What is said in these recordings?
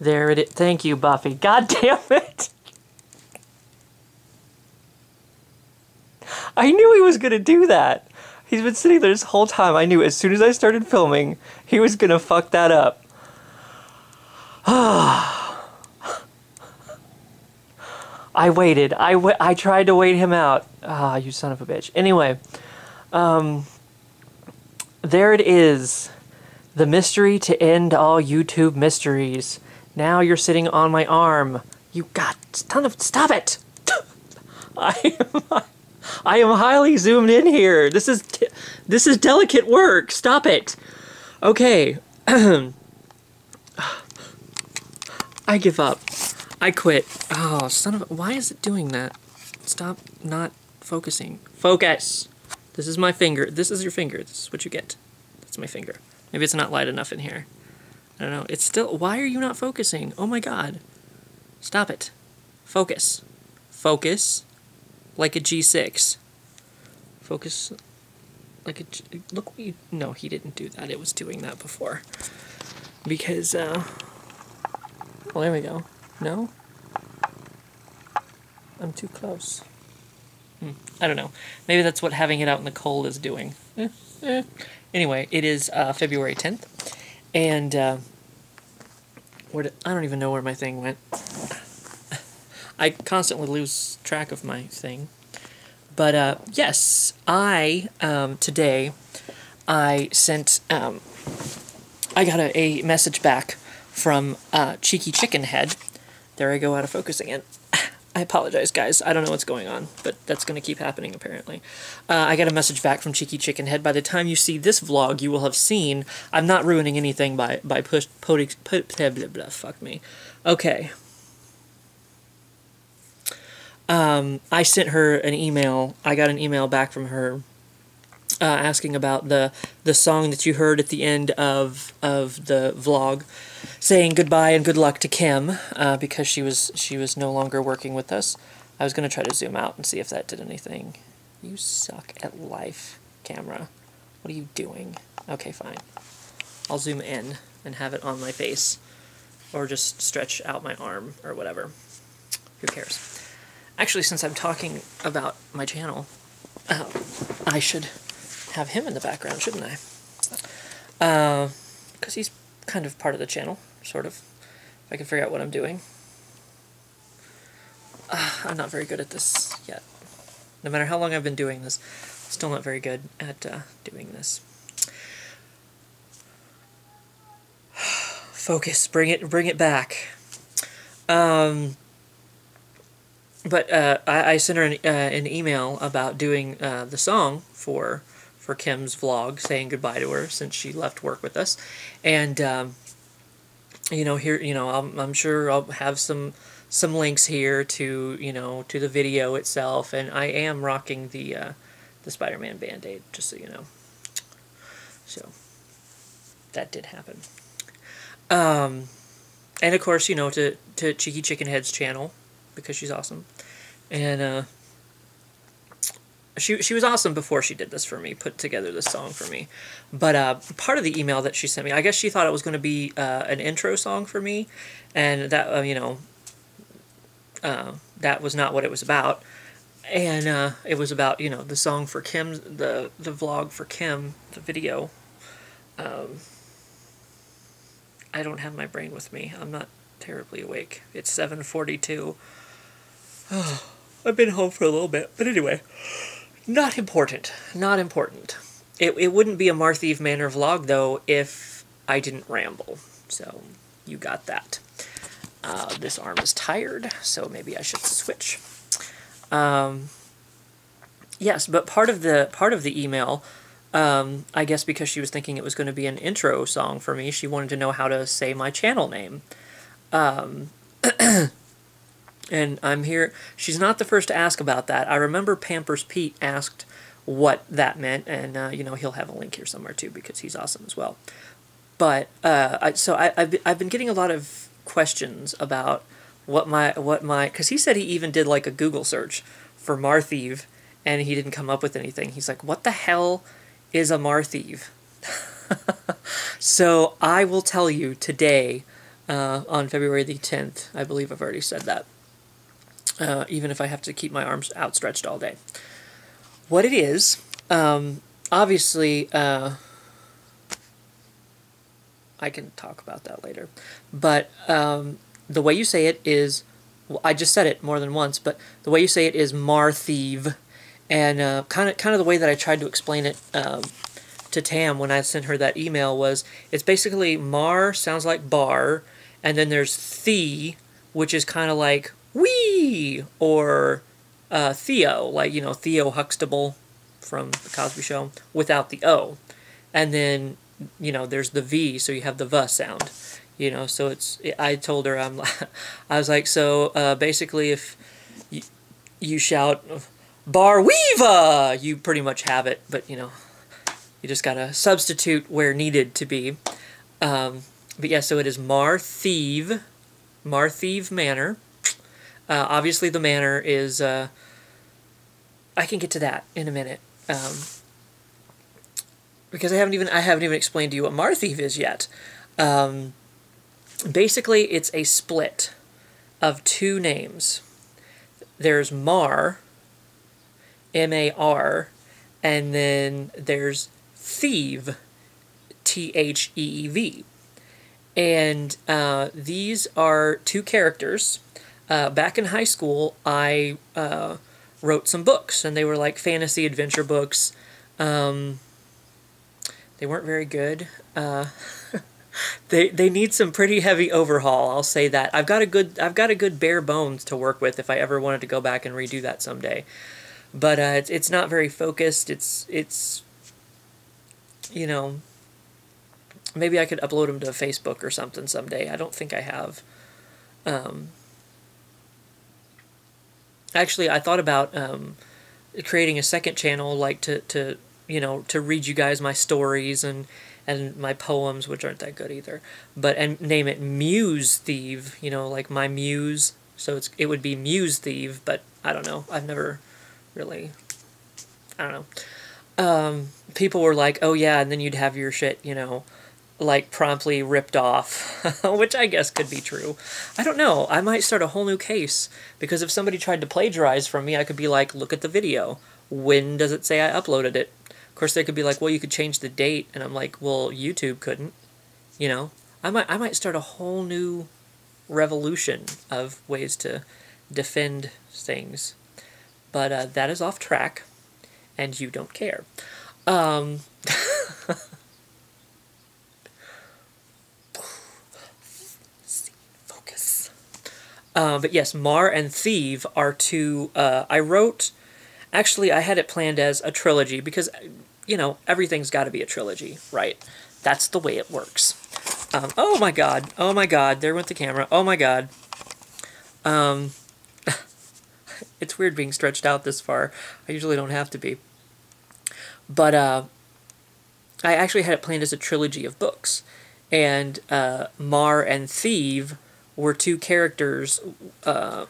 There it is. Thank you, Buffy. God damn it! I knew he was gonna do that. He's been sitting there this whole time. I knew as soon as I started filming, he was gonna fuck that up. I waited. I tried to wait him out. Ah, you son of a bitch. Anyway, there it is. The mystery to end all YouTube mysteries. Now you're sitting on my arm. You got ton of... Stop it! I am highly zoomed in here. This is delicate work. Stop it. Okay. I give up. I quit. Oh, son of a... Why is it doing that? Stop not focusing. Focus! This is my finger. This is your finger. This is what you get. That's my finger. Maybe it's not light enough in here. I don't know. It's still... Why are you not focusing? Oh my god. Stop it. Focus. Focus. Like a G6. Focus like a... Look what you... No, he didn't do that. It was doing that before. Because, well, there we go. No? I'm too close. I don't know. Maybe that's what having it out in the cold is doing. Anyway, it is February 10th. And, I don't even know where my thing went. I constantly lose track of my thing. But, yes, today, I sent, I got a message back from Cheeky Chicken Head. There I go out of focus again. I apologize, guys. I don't know what's going on, but that's going to keep happening, apparently. I got a message back from Cheeky Chicken Head. By the time you see this vlog, you will have seen... I'm not ruining anything by fuck me. Okay. I sent her an email. I got an email back from her asking about the song that you heard at the end of the vlog, saying goodbye and good luck to Kim, because she was no longer working with us. I was going to try to zoom out and see if that did anything. You suck at life, camera. What are you doing? Okay, fine. I'll zoom in and have it on my face, or just stretch out my arm, or whatever. Who cares? Actually, since I'm talking about my channel, I should have him in the background, shouldn't I? Because he's kind of part of the channel, sort of. If I can figure out what I'm doing. I'm not very good at this yet. No matter how long I've been doing this, still not very good at doing this. Focus, bring it back. But I sent her an email about doing the song for Kim's vlog, saying goodbye to her since she left work with us, and here I'm sure I'll have some links here to to the video itself, and I am rocking the Spider-Man Band-Aid, just so you know. So that did happen. And of course, to Cheeky Chicken Head's channel, because she's awesome. And she was awesome before she did this for me, put together this song for me. But part of the email that she sent me, I guess she thought it was going to be an intro song for me, and that that was not what it was about. And it was about the song for Kim, the vlog for Kim, the video. I don't have my brain with me. I'm not terribly awake. It's 7:42. Oh, I've been home for a little bit, but anyway, not important. Not important. It wouldn't be a MartheevManor vlog though if I didn't ramble. So you got that. This arm is tired, so maybe I should switch. Yes, but part of the email, I guess because she was thinking it was going to be an intro song for me, she wanted to know how to say my channel name. And I'm here. She's not the first to ask about that. I remember Pampers Pete asked what that meant, and he'll have a link here somewhere too because he's awesome as well. But I've been getting a lot of questions about what my because he said he even did like a Google search for Martheev, and he didn't come up with anything. He's like, what the hell is a Martheev? So I will tell you today on February the 10th. I believe I've already said that. Even if I have to keep my arms outstretched all day. What it is, obviously, I can talk about that later. But the way you say it is, well, I just said it more than once, but the way you say it is Martheev. And kind of the way that I tried to explain it to Tam when I sent her that email was, it's basically Mar sounds like bar, and then there's the, which is kind of like wee, or Theo, like, you know, Theo Huxtable from The Cosby Show, without the O. And then, you know, there's the V, so you have the V sound. You know, so I told her, I was like, so basically if you shout Bar Weeva, you pretty much have it, but, you know, you just gotta substitute where needed to be. But yeah, so it is Martheev Manor. Obviously the manor is, I can get to that in a minute. Because I haven't even explained to you what Martheev is yet. Basically, it's a split of two names. There's Mar, M-A-R, and then there's Thieve, T-H-E-E-V. And these are two characters. Back in high school, I wrote some books, and they were like fantasy adventure books. They weren't very good. They need some pretty heavy overhaul, I'll say that. I've got a good bare bones to work with if I ever wanted to go back and redo that someday. But it's not very focused. It's you know, maybe I could upload them to Facebook or something someday. I don't think I have. Actually, I thought about creating a second channel, like to you know, to read you guys my stories and my poems, which aren't that good either, and name it Muse Thieve, you know, like my muse. So it would be Muse Thieve, but I don't know. I've never really, I don't know. People were like, oh yeah, and then you'd have your shit, you know, like promptly ripped off, which I guess could be true. I don't know. I might start a whole new case, because if somebody tried to plagiarize from me, I could be like, look at the video. When does it say I uploaded it? Of course, they could be like, well, you could change the date, and I'm like, well, YouTube couldn't. You know, I might start a whole new revolution of ways to defend things. But that is off track, and you don't care. Focus. But yes, Mar and Thieve are two. I wrote. Actually, I had it planned as a trilogy because, you know, everything's got to be a trilogy, right? That's the way it works. Oh my god. Oh my god. There went the camera. Oh my god. It's weird being stretched out this far. I usually don't have to be. But I actually had it planned as a trilogy of books. And Mar and Thieve were two characters that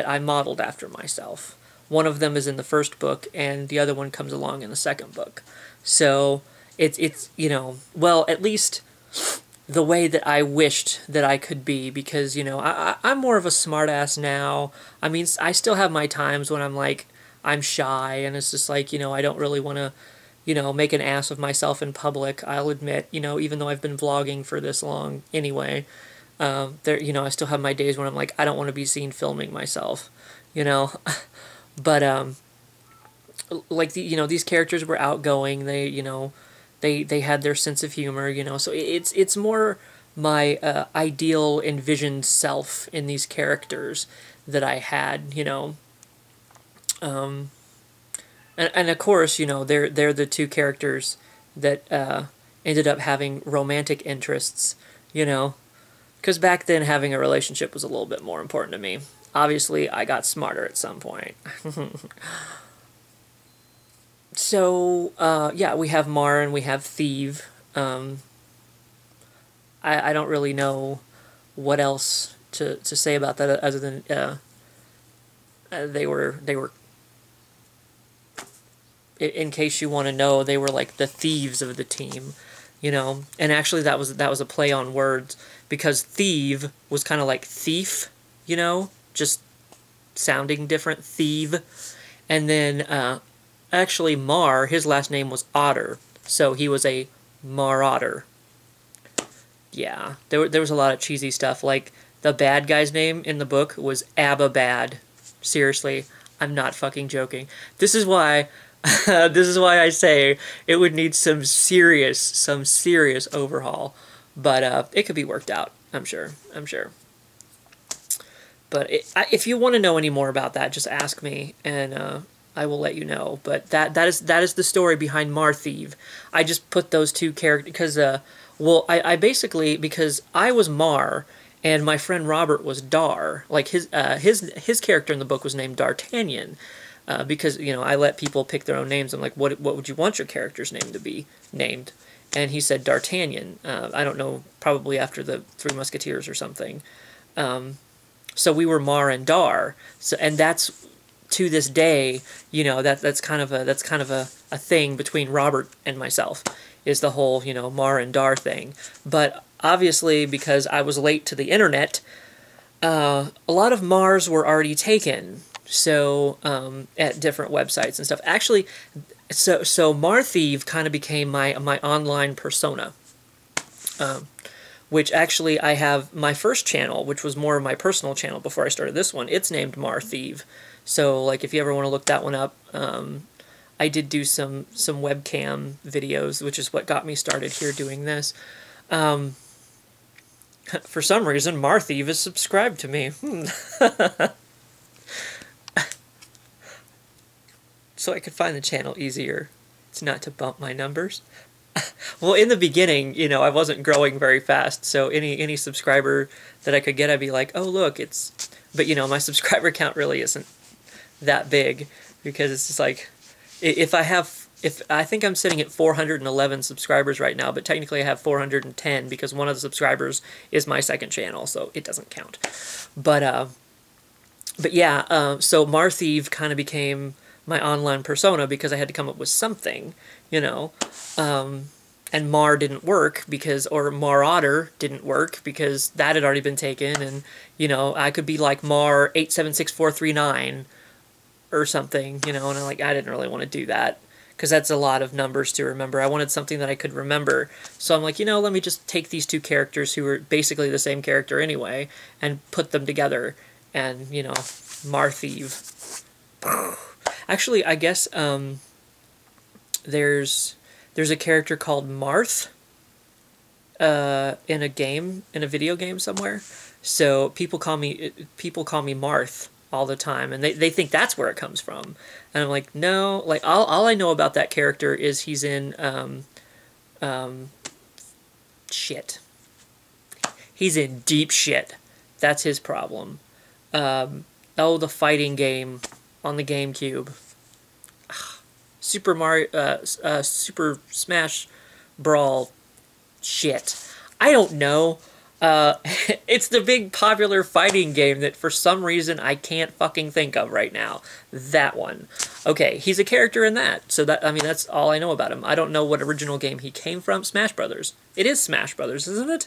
I modeled after myself. One of them is in the first book, and the other one comes along in the second book. So it's you know, well, at least the way that I wished that I could be, because, you know, I'm more of a smartass now. I mean, I still have my times when I'm like, I'm shy, and it's just like, you know, I don't really want to, you know, make an ass of myself in public, I'll admit, you know, even though I've been vlogging for this long anyway. You know, I still have my days when I'm like, I don't want to be seen filming myself, you know. But, like, you know, these characters were outgoing, they, you know, they had their sense of humor, you know, so it's more my ideal envisioned self in these characters that I had, you know. And of course, you know, they're the two characters that ended up having romantic interests, you know, because back then having a relationship was a little bit more important to me. Obviously, I got smarter at some point. So, yeah, we have Mar and we have Thieve. I don't really know what else to say about that other than they were, in case you want to know, they were like the thieves of the team. you know. And actually that was a play on words, because thieve was kind of like thief, you know, just sounding different, thieve. And then actually Mar, his last name was Otter, so he was a Marauder. Yeah, there was a lot of cheesy stuff, like the bad guy's name in the book was Ababad. Seriously, I'm not fucking joking. This is why this is why I say it would need some serious overhaul, but it could be worked out. I'm sure. But if you want to know any more about that, just ask me, and I will let you know. But that is the story behind Martheev. I just put those two characters because well, I basically, because I was Mar and my friend Robert was Dar. Like his character in the book was named D'Artagnan. Because, you know, I let people pick their own names. I'm like, what would you want your character's name to be named? And he said D'Artagnan. I don't know, probably after the Three Musketeers or something. So we were Mar and Dar. So, and that's, to this day, you know, that's kind of a thing between Robert and myself, is the whole, you know, Mar and Dar thing. But obviously, because I was late to the internet, a lot of Mars were already taken. So, at different websites and stuff. Actually, so Martheev kind of became my online persona. Which actually I have my first channel, which was more of my personal channel before I started this one. It's named Martheev. So, like, if you ever want to look that one up, I did do some webcam videos, which is what got me started here doing this. For some reason, Martheev is subscribed to me. So I could find the channel easier. It's not to bump my numbers. Well, in the beginning, you know, I wasn't growing very fast, so any subscriber that I could get, I'd be like, oh, look, it's... But, you know, my subscriber count really isn't that big, because it's just like, if I think I'm sitting at 411 subscribers right now, but technically I have 410, because one of the subscribers is my second channel, so it doesn't count. But yeah, so Martheev kind of became my online persona because I had to come up with something, you know, and Mar didn't work because, or Marauder didn't work because that had already been taken, and, you know, I could be like Mar 876439 or something, you know, and I didn't really want to do that because that's a lot of numbers to remember. I wanted something that I could remember, so I'm like, you know, let me just take these two characters who are basically the same character anyway and put them together, and, you know, Martheev. Actually, I guess there's a character called Marth in a video game somewhere. So people call me Marth all the time, and they think that's where it comes from. And I'm like, no, like all I know about that character is he's in shit. He's in deep shit. That's his problem. The fighting game on the GameCube. Super Smash Brawl shit. I don't know. It's the big popular fighting game that for some reason I can't fucking think of right now. That one. Okay, he's a character in that. So that, I mean, that's all I know about him. I don't know what original game he came from. Smash Brothers. It is Smash Brothers, isn't it?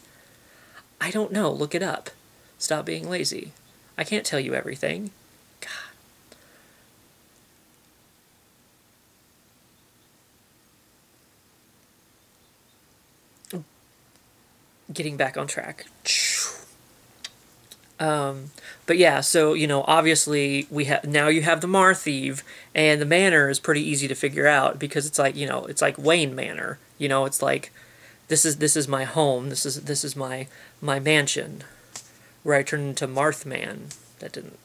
I don't know. Look it up. Stop being lazy. I can't tell you everything. Getting back on track. But yeah, so, you know, obviously now you have the Martheev, and the manor is pretty easy to figure out because it's like, you know, it's like Wayne Manor. You know, it's like this is my home. This is my mansion, where I turned into Marthman. That didn't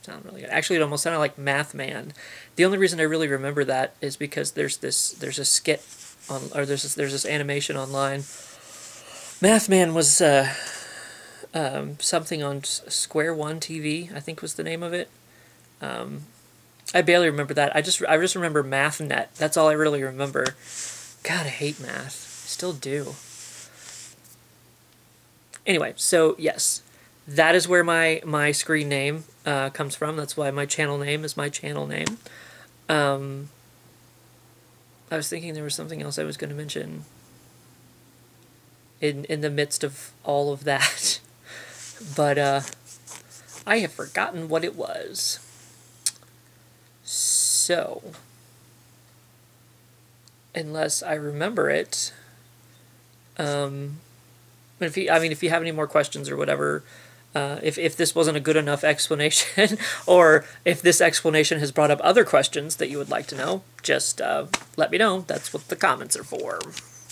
sound really good. Actually, it almost sounded like Mathman. The only reason I really remember that is because there's a skit on, or there's this animation online. Mathman was something on Square One TV, I think was the name of it. I barely remember that. I just remember MathNet. That's all I really remember. God, I hate math. I still do. Anyway, so yes, that is where my screen name comes from. That's why my channel name is my channel name. I was thinking there was something else I was going to mention. in the midst of all of that. But I have forgotten what it was. So, unless I remember it, but if you have any more questions or whatever, if this wasn't a good enough explanation, or if this explanation has brought up other questions that you would like to know, just let me know. That's what the comments are for.